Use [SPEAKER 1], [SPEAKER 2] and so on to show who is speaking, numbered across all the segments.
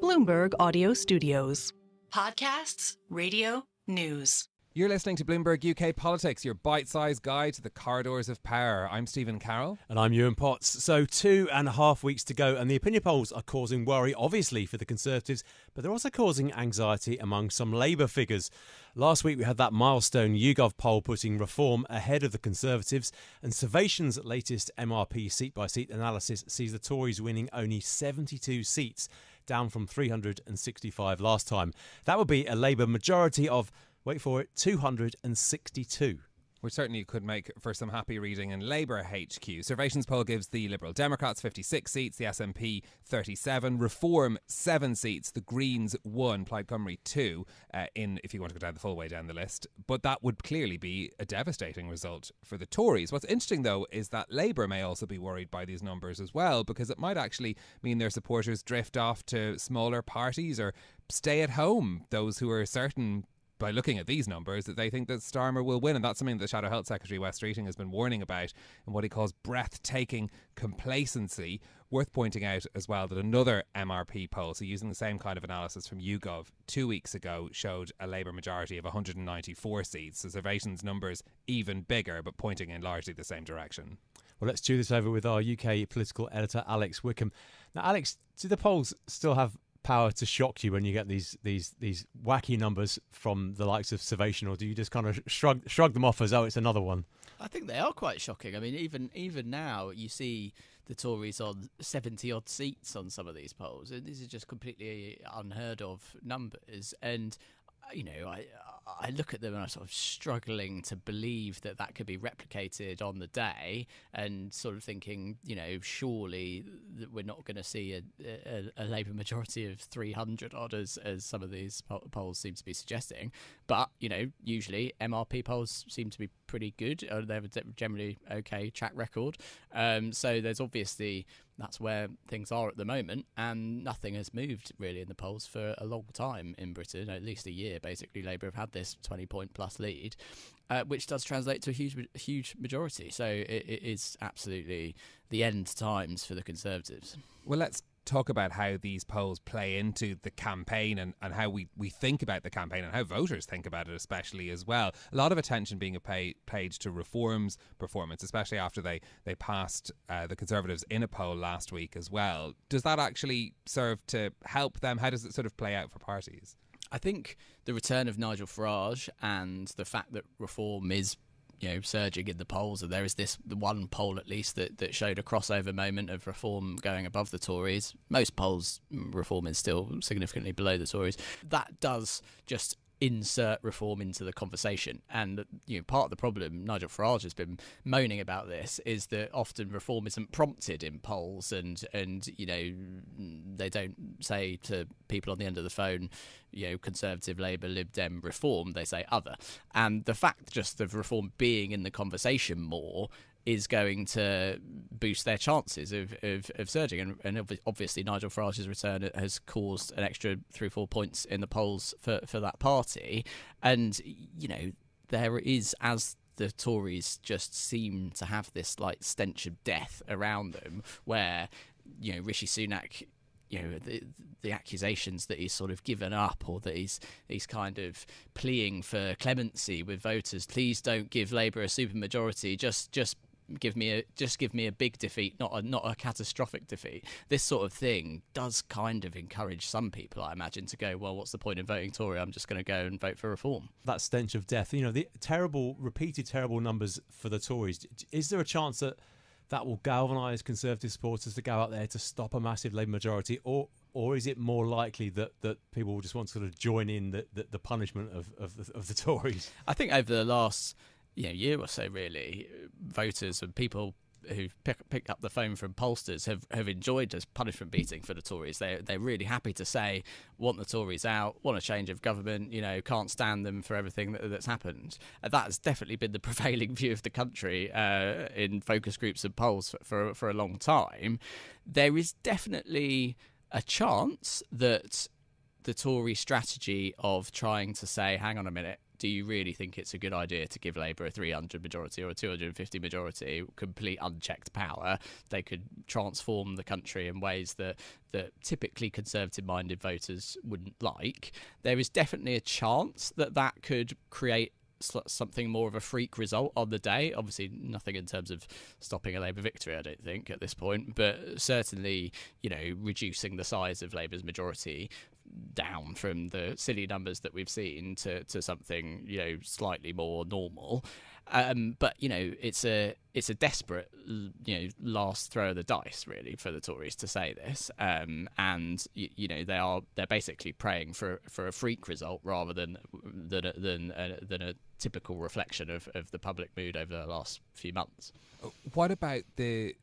[SPEAKER 1] Bloomberg Audio Studios.
[SPEAKER 2] Podcasts, radio, news.
[SPEAKER 3] You're listening to Bloomberg UK Politics, your bite-sized guide to the corridors of power. I'm Stephen Carroll.
[SPEAKER 4] And I'm Yuan Potts. So 2.5 weeks to go, and the opinion polls are causing worry, obviously, for the Conservatives, but they're also causing anxiety among some Labour figures. Last week we had that milestone YouGov poll putting Reform ahead of the Conservatives, and Survation's latest MRP seat-by-seat analysis sees the Tories winning only 72 seats, down from 365 last time. That would be a Labour majority of, wait for it, 262.
[SPEAKER 3] Which certainly could make for some happy reading in Labour HQ. Survation's poll gives the Liberal Democrats 56 seats, the SNP 37, Reform 7 seats, the Greens 1, Plaid Cymru 2, if you want to go down the full way down the list. But that would clearly be a devastating result for the Tories. What's interesting, though, is that Labour may also be worried by these numbers as well, because it might actually mean their supporters drift off to smaller parties or stay at home, those who are certain, by looking at these numbers, that they think that Starmer will win. And that's something that the Shadow Health Secretary, Wes Streeting, has been warning about in what he calls breathtaking complacency. Worth pointing out as well that another MRP poll, so using the same kind of analysis from YouGov 2 weeks ago, showed a Labour majority of 194 seats. So Survation's numbers even bigger, but pointing in largely the same direction.
[SPEAKER 4] Well, let's chew this over with our UK political editor, Alex Wickham. Now, Alex, do the polls still have power to shock you when you get these wacky numbers from the likes of Survation, or do you just kind of shrug them off as, oh, it's another one?
[SPEAKER 5] I think they are quite shocking. I mean, even now you see the Tories on 70 odd seats on some of these polls, and these are just completely unheard of numbers. And you know, I look at them and I'm sort of struggling to believe that could be replicated on the day, and sort of thinking, you know, surely that we're not going to see a Labour majority of 300 odd as some of these polls seem to be suggesting. But, you know, usually MRP polls seem to be pretty good. They have a generally okay track record. So there's obviously, that's where things are at the moment, and nothing has moved really in the polls for a long time in Britain, at least a year. Basically, Labour have had this 20-point plus lead, which does translate to a huge majority. So it is absolutely the end times for the Conservatives.
[SPEAKER 3] Well, let's talk about how these polls play into the campaign and how we think about the campaign and how voters think about it especially as well. A lot of attention being paid to Reform's performance, especially after they passed the Conservatives in a poll last week as well. Does that actually serve to help them? How does it sort of play out for parties?
[SPEAKER 5] I think the return of Nigel Farage and the fact that Reform is, you know, surging in the polls, and there is the one poll at least that showed a crossover moment of Reform going above the Tories. Most polls, Reform is still significantly below the Tories. That does just insert Reform into the conversation. And, you know, part of the problem Nigel Farage has been moaning about this is that often Reform isn't prompted in polls, and you know, they don't say to people on the end of the phone, you know, Conservative, Labour, Lib Dem, Reform. They say other. And the fact just of Reform being in the conversation more is going to boost their chances of surging. And obviously Nigel Farage's return has caused an extra 3 or 4 points in the polls for that party. And, you know, there is, as the Tories just seem to have this like stench of death around them, where, you know, Rishi Sunak, you know, the accusations that he's sort of given up, or that he's kind of pleading for clemency with voters. Please don't give Labour a supermajority. Just give me a big defeat, not a catastrophic defeat. This sort of thing does kind of encourage some people, I imagine, to go, well, what's the point in voting Tory? I'm just going to go and vote for Reform.
[SPEAKER 4] That stench of death, you know, the repeated terrible numbers for the Tories. Is there a chance that will galvanise Conservative supporters to go out there to stop a massive Labour majority, or is it more likely that people will just want to sort of join in the punishment of the Tories? I
[SPEAKER 5] think over the last year or so, really, voters and people who've picked up the phone from pollsters have enjoyed this punishment beating for the Tories. They're really happy to say, want the Tories out, want a change of government, you know, can't stand them for everything that's happened. That's definitely been the prevailing view of the country in focus groups and polls for a long time. There is definitely a chance that the Tory strategy of trying to say, hang on a minute, do you really think it's a good idea to give Labour a 300 majority or a 250 majority, complete unchecked power? They could transform the country in ways that typically Conservative-minded voters wouldn't like. There is definitely a chance that could create something more of a freak result on the day. Obviously nothing in terms of stopping a Labour victory, I don't think, at this point, but certainly, reducing the size of Labour's majority down from the silly numbers that we've seen to something slightly more normal. But it's a desperate last throw of the dice, really, for the Tories to say this, and they're basically praying for a freak result rather than a typical reflection of the public mood over the last few months.
[SPEAKER 3] What about the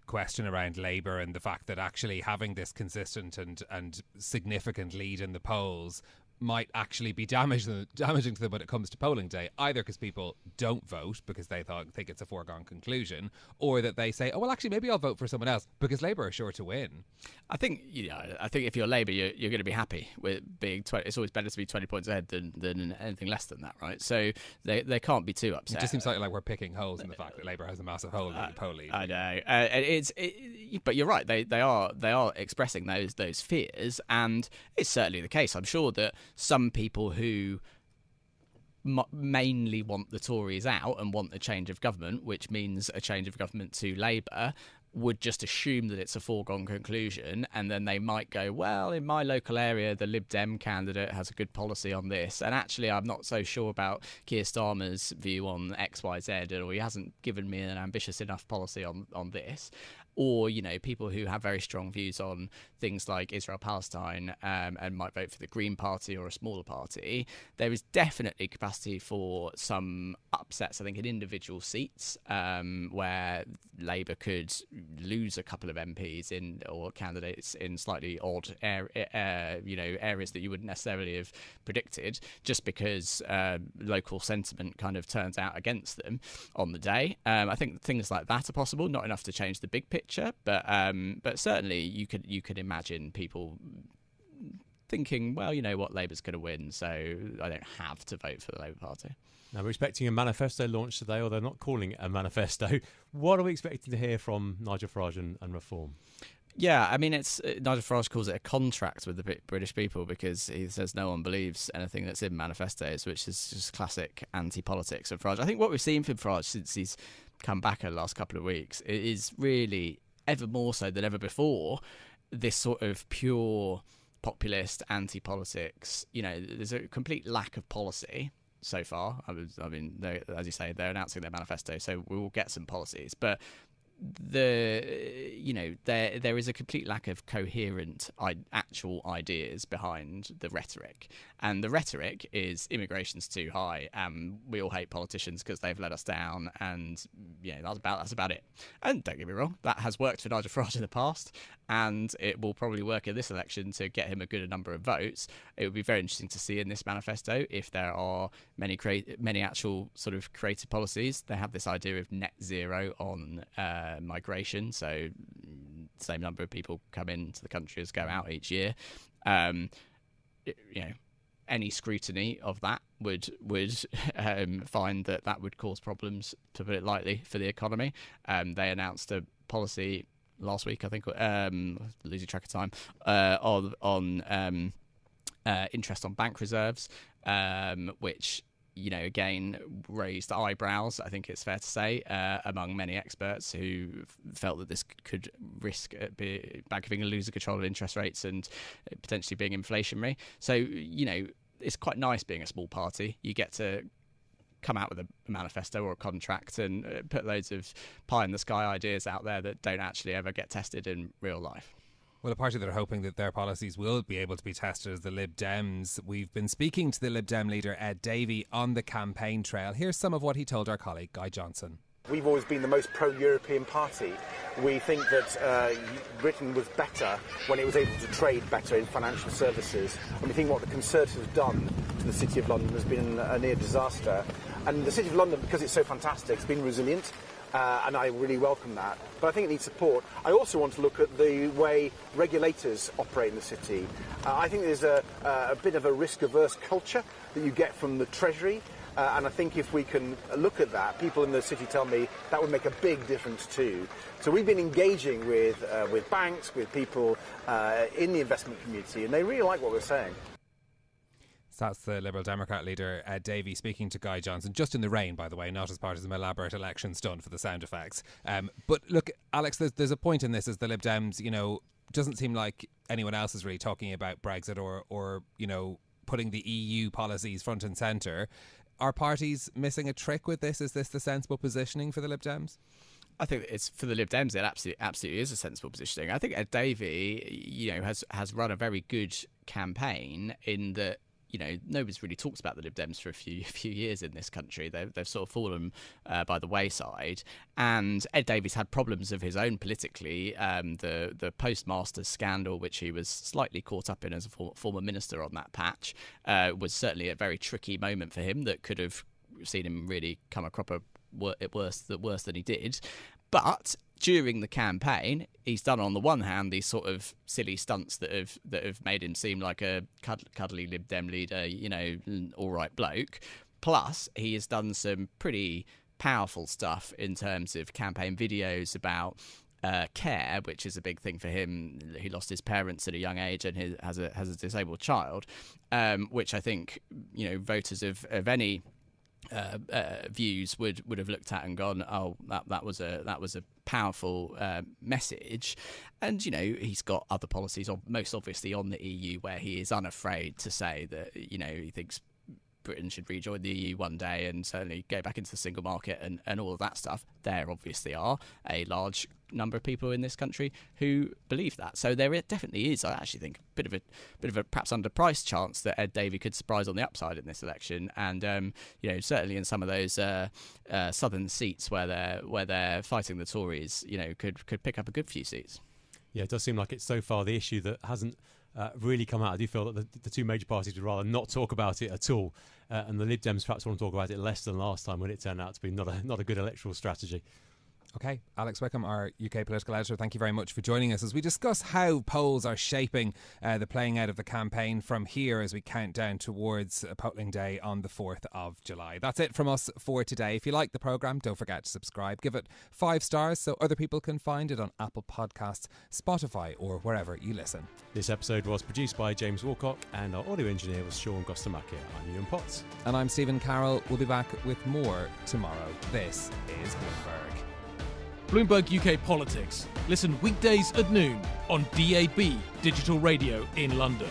[SPEAKER 3] question around Labour and the fact that actually having this consistent and significant lead in the polls might actually be damaging to them when it comes to polling day, either because people don't vote because they think it's a foregone conclusion, or that they say, oh, well, actually, maybe I'll vote for someone else because Labour are sure to win. I think
[SPEAKER 5] if you're Labour, you're going to be happy with being 20. It's always better to be 20 points ahead than anything less than that, right? So they can't be too upset.
[SPEAKER 3] It just seems like we're picking holes in the fact that Labour has a massive hole in the poll lead.
[SPEAKER 5] I know, but you're right. They are expressing those fears, and it's certainly the case. I'm sure that some people who mainly want the Tories out and want a change of government, which means a change of government to Labour, would just assume that it's a foregone conclusion, and then they might go, well, in my local area the Lib Dem candidate has a good policy on this, and actually I'm not so sure about Keir Starmer's view on XYZ, or he hasn't given me an ambitious enough policy on this. Or, people who have very strong views on things like Israel-Palestine and might vote for the Green Party or a smaller party. There is definitely capacity for some upsets, I think, in individual seats where Labour could lose a couple of MPs or candidates in slightly odd areas that you wouldn't necessarily have predicted, just because local sentiment kind of turns out against them on the day. I think things like that are possible, not enough to change the big picture, but certainly you could imagine people thinking, well, you know what, Labour's going to win, so I don't have to vote for the Labour Party.
[SPEAKER 4] Now, we're expecting a manifesto launch today, or they're not calling it a manifesto. What are we expecting to hear from Nigel Farage and Reform?
[SPEAKER 5] Yeah, I mean, Nigel Farage calls it a contract with the British people because he says no one believes anything that's in manifestos, which is just classic anti-politics of Farage. I think what we've seen from Farage since he's come back in the last couple of weeks is really, ever more so than ever before, this sort of pure populist anti-politics. There's a complete lack of policy so far. I mean, as you say, they're announcing their manifesto, so we will get some policies, but there is a complete lack of coherent actual ideas behind the rhetoric, and the rhetoric is immigration's too high and we all hate politicians because they've let us down, and that's about it. And don't get me wrong, that has worked for Nigel Farage in the past, and it will probably work in this election to get him a good number of votes. It would be very interesting to see in this manifesto if there are many actual sort of creative policies. They have this idea of net zero on migration, so the same number of people come into the country as go out each year. Any scrutiny of that would find that would cause problems, to put it lightly, for the economy. They announced a policy last week, I think, losing track of time, on interest on bank reserves, which again raised eyebrows, I think it's fair to say, among many experts who felt that this could risk Bank of England losing control of interest rates and potentially being inflationary. So, it's quite nice being a small party. You get to come out with a manifesto or a contract and put loads of pie-in-the-sky ideas out there that don't actually ever get tested in real life.
[SPEAKER 3] Well, a party that are hoping that their policies will be able to be tested is the Lib Dems. We've been speaking to the Lib Dem leader, Ed Davey, on the campaign trail. Here's some of what he told our colleague, Guy Johnson.
[SPEAKER 6] We've always been the most pro-European party. We think that Britain was better when it was able to trade better in financial services. And we think what the Conservatives have done to the City of London has been a near disaster. And the City of London, because it's so fantastic, it's been resilient. and I really welcome that. But I think it needs support. I also want to look at the way regulators operate in the city. I think there's a bit of a risk-averse culture that you get from the Treasury. And I think if we can look at that, people in the city tell me that would make a big difference too. So we've been engaging with banks, with people in the investment community, and they really like what we're saying.
[SPEAKER 3] So that's the Liberal Democrat leader, Ed Davey, speaking to Guy Johnson, just in the rain, by the way, not as part of some elaborate election stunt for the sound effects. But look, Alex, there's a point in this as the Lib Dems, doesn't seem like anyone else is really talking about Brexit or putting the EU policies front and centre. Are parties missing a trick with this? Is this the sensible positioning for the Lib Dems?
[SPEAKER 5] I think it's for the Lib Dems. It absolutely is a sensible positioning. I think Ed Davey, has run a very good campaign in that. Nobody's really talked about the Lib Dems for a few years in this country. They've sort of fallen by the wayside. And Ed Davey's had problems of his own politically. The postmaster scandal, which he was slightly caught up in as a former minister on that patch, was certainly a very tricky moment for him that could have seen him really come a cropper worse than he did. But during the campaign, he's done, on the one hand, these sort of silly stunts that have made him seem like a cuddly Lib Dem leader, all right bloke. Plus, he has done some pretty powerful stuff in terms of campaign videos about care, which is a big thing for him. He lost his parents at a young age and has a disabled child, which I think voters of any views would have looked at and gone, oh, that was a powerful message. And he's got other policies, most obviously on the EU, where he is unafraid to say that he thinks Britain should rejoin the EU one day and certainly go back into the single market and all of that stuff. There obviously are a large number of people in this country who believe that. So there definitely is, I actually think, a bit of a perhaps underpriced chance that Ed Davey could surprise on the upside in this election. And certainly in some of those southern seats where they're fighting the Tories, could pick up a good few seats.
[SPEAKER 4] Yeah, it does seem like it's so far the issue that hasn't really come out. I do feel that the two major parties would rather not talk about it at all, and the Lib Dems perhaps want to talk about it less than last time when it turned out to be not a good electoral strategy.
[SPEAKER 3] Okay, Alex Wickham, our UK political editor, thank you very much for joining us as we discuss how polls are shaping the playing out of the campaign from here as we count down towards polling day on the 4th of July. That's it from us for today. If you like the programme, don't forget to subscribe. Give it 5 stars so other people can find it on Apple Podcasts, Spotify or wherever you listen.
[SPEAKER 4] This episode was produced by James Walcock and our audio engineer was Sean Gostamacchia. I'm Yuan Potts.
[SPEAKER 3] And I'm Stephen Carroll. We'll be back with more tomorrow. This is Bloomberg.
[SPEAKER 7] Bloomberg UK Politics. Listen weekdays at noon on DAB Digital Radio in London.